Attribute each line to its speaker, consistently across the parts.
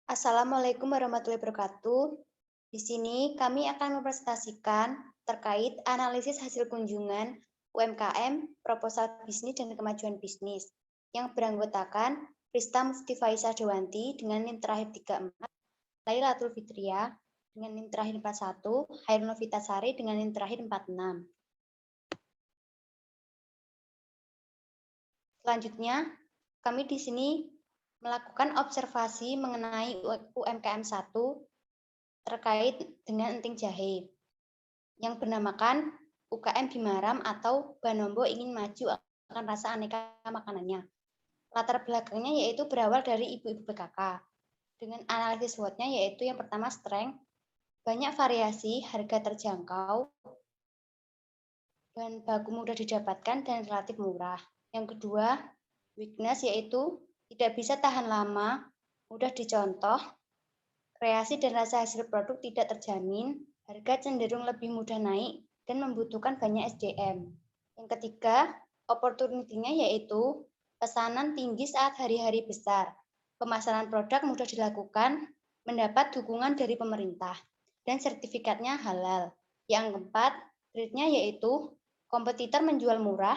Speaker 1: Assalamualaikum warahmatullahi wabarakatuh. Di sini kami akan mempresentasikan terkait analisis hasil kunjungan UMKM, proposal bisnis dan kemajuan bisnis yang beranggotakan Prista Mustifaiza Dewanti dengan NIM terakhir 34, Lailatul Fitria dengan NIM terakhir 41, Hairul Novitasari dengan NIM terakhir 46. Selanjutnya, kami di sini melakukan observasi mengenai UMKM 1 terkait dengan enting jahe yang bernamakan UKM Bimaram atau Banombo ingin maju akan rasa aneka makanannya. Latar belakangnya yaitu berawal dari ibu-ibu PKK. Dengan analisis SWOT-nya yaitu yang pertama strength, banyak variasi, harga terjangkau, bahan baku mudah didapatkan dan relatif murah. Yang kedua, weakness yaitu tidak bisa tahan lama, mudah dicontoh, kreasi dan rasa hasil produk tidak terjamin, harga cenderung lebih mudah naik, dan membutuhkan banyak SDM. Yang ketiga, opportunity-nya yaitu pesanan tinggi saat hari-hari besar, pemasaran produk mudah dilakukan, mendapat dukungan dari pemerintah, dan sertifikatnya halal. Yang keempat, grade-nya yaitu kompetitor menjual murah,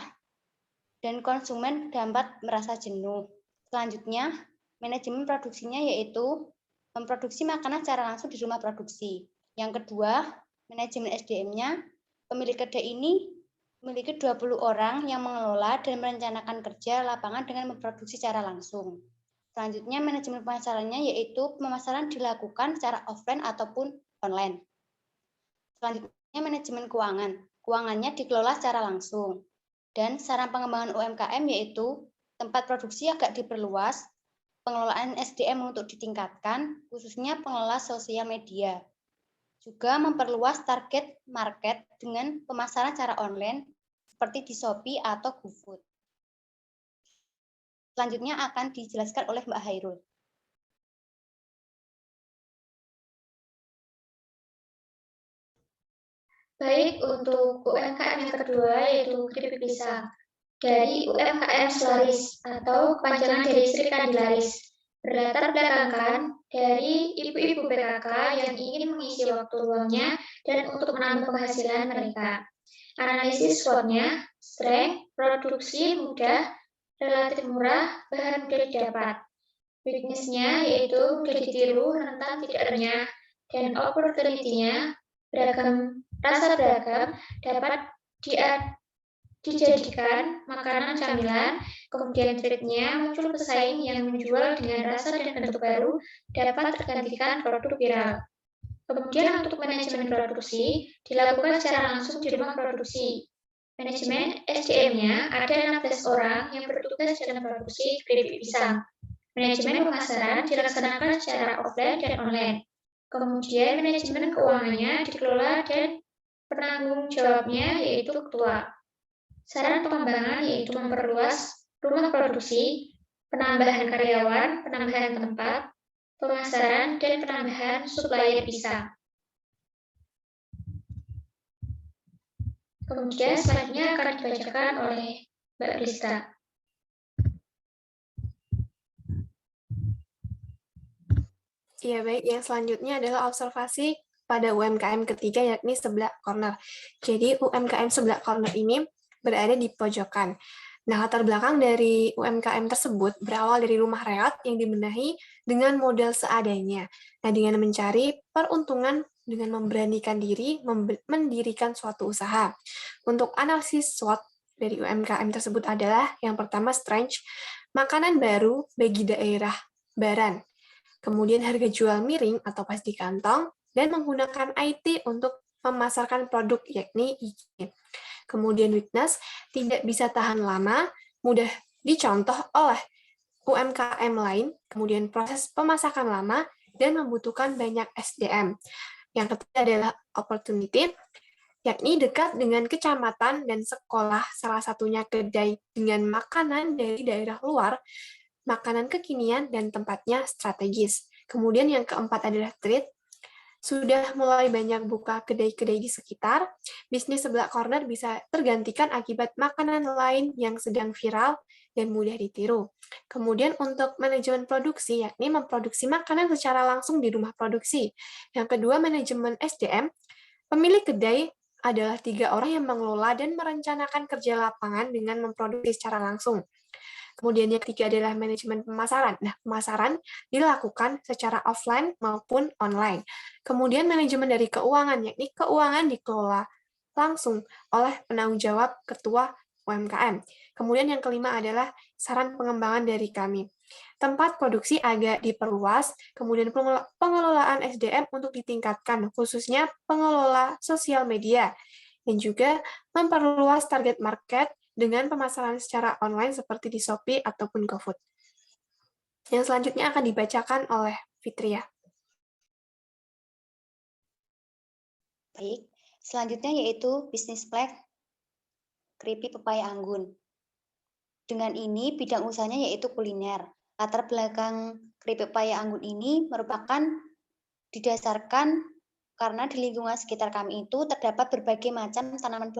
Speaker 1: dan konsumen dapat merasa jenuh. Selanjutnya, manajemen produksinya yaitu memproduksi makanan secara langsung di rumah produksi. Yang kedua, manajemen SDM-nya, pemilik kedai ini memiliki 20 orang yang mengelola dan merencanakan kerja lapangan dengan memproduksi secara langsung. Selanjutnya, manajemen pemasarannya yaitu pemasaran dilakukan secara offline ataupun online. Selanjutnya, manajemen keuangan. Keuangannya dikelola secara langsung. Dan saran pengembangan UMKM yaitu tempat produksi agak diperluas, pengelolaan SDM untuk ditingkatkan, khususnya pengelola sosial media. Juga memperluas target market dengan pemasaran secara online seperti di Shopee atau GoFood. Selanjutnya akan dijelaskan oleh Mbak Hairul.
Speaker 2: Baik, untuk UMKM yang kedua yaitu keripik pisang dari UMKM Selaris atau kepanjangan dari Sri Kandilaris. Berlatar belakangkan dari ibu-ibu PKK yang ingin mengisi waktu luangnya dan untuk menambah penghasilan mereka. Analisis SWOT-nya, strength, produksi mudah, relatif murah, bahan mudah didapat. Weakness-nya yaitu mudah ditiru, rentan tidak renyah, dan opportunity-nya rasa beragam dapat dijadikan makanan camilan, kemudian trade-nya muncul pesaing yang menjual dengan rasa dan bentuk baru dapat tergantikan produk viral. Kemudian untuk manajemen produksi dilakukan secara langsung di rumah produksi. Manajemen SDM-nya ada 16 orang yang bertugas dalam produksi keripik pisang. Manajemen pemasaran dilaksanakan secara offline dan online. Kemudian manajemen keuangannya dikelola dan penanggung jawabnya yaitu ketua. Saran pengembangan yaitu memperluas rumah produksi, penambahan karyawan, penambahan tempat, pemasaran, dan penambahan supplier pisang. Kemudian selanjutnya akan dibacakan oleh Mbak Prista.
Speaker 3: Ya, baik. Yang selanjutnya adalah observasi pada UMKM ketiga, yakni sebelah corner. Jadi, UMKM sebelah corner ini berada di pojokan. Nah, latar belakang dari UMKM tersebut berawal dari rumah reot yang dibenahi dengan modal seadanya. Nah, dengan mencari peruntungan dengan memberanikan diri mendirikan suatu usaha. Untuk analisis SWOT dari UMKM tersebut adalah yang pertama strength, makanan baru bagi daerah Baran. Kemudian harga jual miring atau pas di kantong, dan menggunakan IT untuk memasarkan produk, yakni IG. Kemudian weakness, tidak bisa tahan lama, mudah dicontoh oleh UMKM lain, kemudian proses pemasakan lama, dan membutuhkan banyak SDM. Yang ketiga adalah opportunity, yakni dekat dengan kecamatan dan sekolah, salah satunya kedai dengan makanan dari daerah luar, makanan kekinian, dan tempatnya strategis. Kemudian yang keempat adalah trade. Sudah mulai banyak buka kedai-kedai di sekitar, bisnis sebelah corner bisa tergantikan akibat makanan lain yang sedang viral dan mudah ditiru. Kemudian untuk manajemen produksi, yakni memproduksi makanan secara langsung di rumah produksi. Yang kedua, manajemen SDM. Pemilik kedai adalah 3 orang yang mengelola dan merencanakan kerja lapangan dengan memproduksi secara langsung. Kemudian yang ketiga adalah manajemen pemasaran. Nah, pemasaran dilakukan secara offline maupun online. Kemudian manajemen dari keuangan, yakni keuangan dikelola langsung oleh penanggung jawab ketua UMKM. Kemudian yang kelima adalah saran pengembangan dari kami. Tempat produksi agak diperluas, kemudian pengelolaan SDM untuk ditingkatkan, khususnya pengelola sosial media, dan juga memperluas target market dengan pemasaran secara online seperti di Shopee ataupun GoFood. Yang selanjutnya akan dibacakan oleh Fitria.
Speaker 1: Baik, selanjutnya yaitu bisnis plan keripik pepaya anggun. Dengan ini, bidang usahanya yaitu kuliner. Latar belakang keripik pepaya anggun ini merupakan didasarkan karena di lingkungan sekitar kami itu terdapat berbagai macam tanaman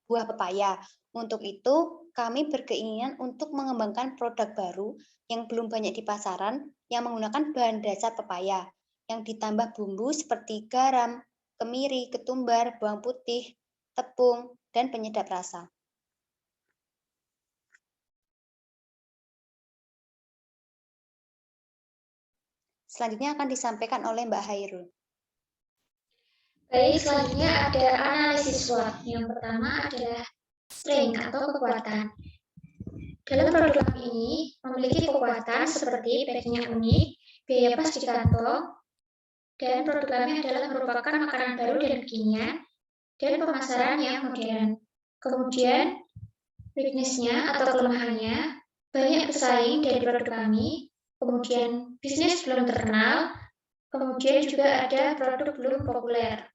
Speaker 1: buah pepaya. Untuk itu, kami berkeinginan untuk mengembangkan produk baru yang belum banyak di pasaran yang menggunakan bahan dasar pepaya, yang ditambah bumbu seperti garam, kemiri, ketumbar, bawang putih, tepung, dan penyedap rasa. Selanjutnya akan disampaikan oleh Mbak Hairul.
Speaker 2: Baik, selanjutnya ada analisis SWOT. Yang pertama adalah strength atau kekuatan. Dalam produk kami ini memiliki kekuatan seperti packaging unik, biaya pas di kantong, dan produk kami adalah merupakan makanan baru dan kekinian, dan pemasaran yang modern. Kemudian, weakness-nya atau kelemahannya, banyak pesaing dari produk kami, kemudian bisnis belum terkenal, kemudian juga ada produk belum populer.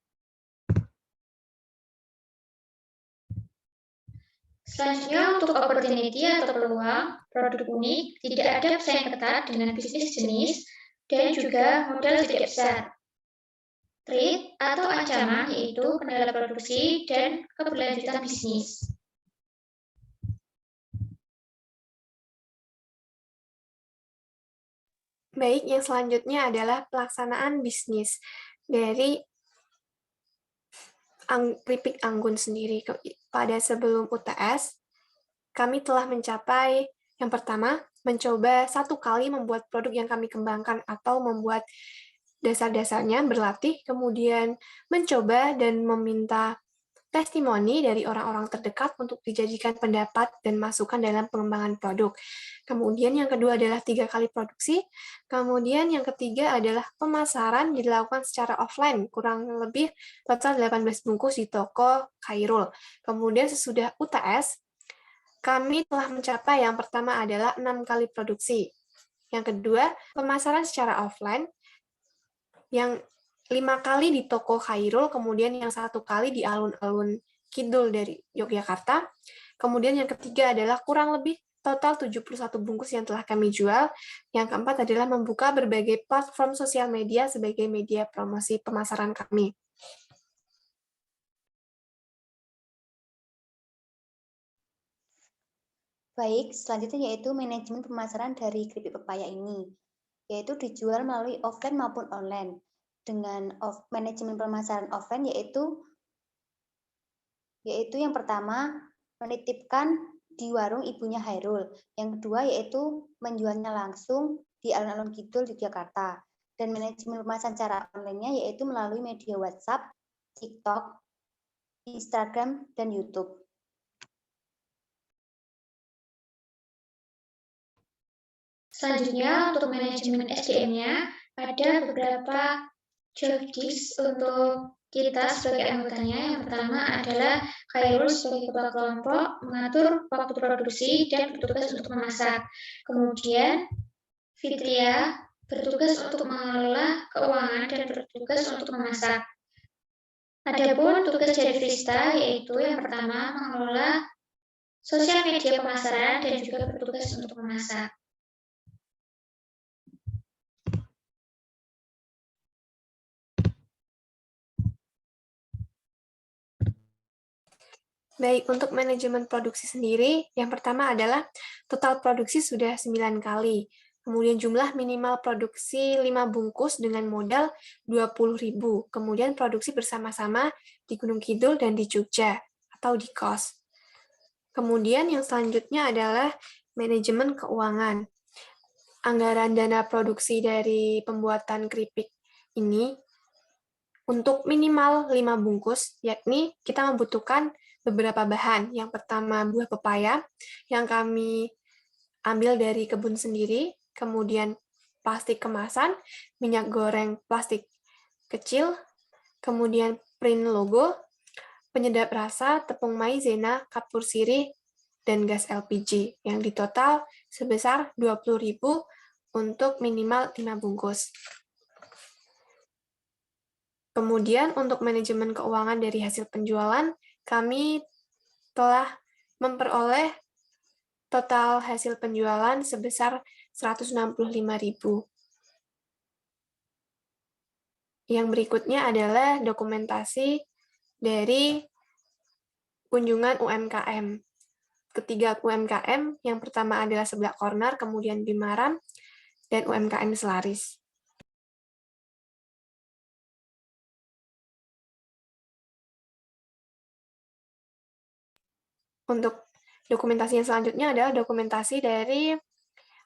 Speaker 2: Selanjutnya, untuk opportunity atau peluang, produk unik, tidak ada pesaing ketat dengan bisnis jenis, dan juga modal tidak besar. Threat atau ancaman yaitu kendala produksi dan keberlanjutan bisnis.
Speaker 3: Baik, yang selanjutnya adalah pelaksanaan bisnis dari keripik anggun sendiri. Pada sebelum UTS, kami telah mencapai yang pertama, mencoba 1 kali membuat produk yang kami kembangkan atau membuat dasar-dasarnya, berlatih, kemudian mencoba dan meminta testimoni dari orang-orang terdekat untuk dijadikan pendapat dan masukan dalam pengembangan produk. Kemudian yang kedua adalah 3 kali produksi. Kemudian yang ketiga adalah pemasaran dilakukan secara offline, kurang lebih total 18 bungkus di toko Khairul. Kemudian sesudah UTS, kami telah mencapai yang pertama adalah 6 kali produksi. Yang kedua, pemasaran secara offline, yang 5 kali di toko Khairul, kemudian yang 1 kali di alun-alun Kidul dari Yogyakarta. Kemudian yang ketiga adalah kurang lebih total 71 bungkus yang telah kami jual. Yang keempat adalah membuka berbagai platform sosial media sebagai media promosi pemasaran kami.
Speaker 1: Baik, selanjutnya yaitu manajemen pemasaran dari keripik pepaya ini, yaitu dijual melalui offline maupun online. Dengan manajemen pemasaran offline yaitu yang pertama menitipkan di warung ibunya Hairul, yang kedua yaitu menjualnya langsung di alun-alun Kidul Yogyakarta, dan manajemen pemasaran secara online-nya yaitu melalui media WhatsApp, TikTok, Instagram, dan YouTube.
Speaker 2: Selanjutnya, untuk manajemen SDM-nya, ada beberapa job desk untuk kita sebagai anggotanya. Yang pertama adalah Khairul sebagai ketua kelompok, mengatur waktu produksi dan bertugas untuk memasak. Kemudian, Fitria bertugas untuk mengelola keuangan dan bertugas untuk memasak. Adapun tugas dari Vista yaitu yang pertama mengelola sosial media pemasaran dan juga bertugas untuk memasak.
Speaker 3: Baik, untuk manajemen produksi sendiri, yang pertama adalah total produksi sudah 9 kali. Kemudian jumlah minimal produksi 5 bungkus dengan modal 20.000. Kemudian produksi bersama-sama di Gunung Kidul dan di Jogja atau di KOS. Kemudian yang selanjutnya adalah manajemen keuangan. Anggaran dana produksi dari pembuatan keripik ini untuk minimal 5 bungkus, yakni kita membutuhkan beberapa bahan. Yang pertama, buah pepaya yang kami ambil dari kebun sendiri, kemudian plastik kemasan, minyak goreng plastik kecil, kemudian print logo, penyedap rasa, tepung maizena, kapur sirih, dan gas LPG, yang ditotal sebesar 20.000 untuk minimal 5 bungkus. Kemudian untuk manajemen keuangan dari hasil penjualan, kami telah memperoleh total hasil penjualan sebesar 165.000. Yang berikutnya adalah dokumentasi dari kunjungan UMKM. Ketiga UMKM, yang pertama adalah Seblak Corner, kemudian Bimaram, dan UMKM Selaris. Untuk dokumentasi yang selanjutnya adalah dokumentasi dari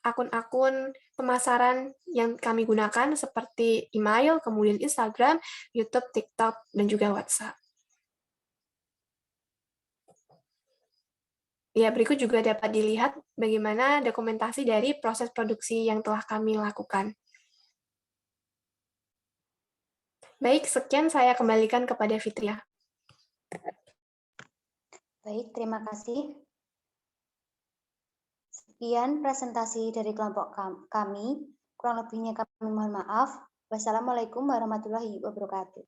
Speaker 3: akun-akun pemasaran yang kami gunakan seperti email, kemudian Instagram, YouTube, TikTok, dan juga WhatsApp. Ya, berikut juga dapat dilihat bagaimana dokumentasi dari proses produksi yang telah kami lakukan. Baik, sekian saya kembalikan kepada Fitria.
Speaker 1: Baik, terima kasih. Sekian presentasi dari kelompok kami. Kurang lebihnya kami mohon maaf. Wassalamualaikum warahmatullahi wabarakatuh.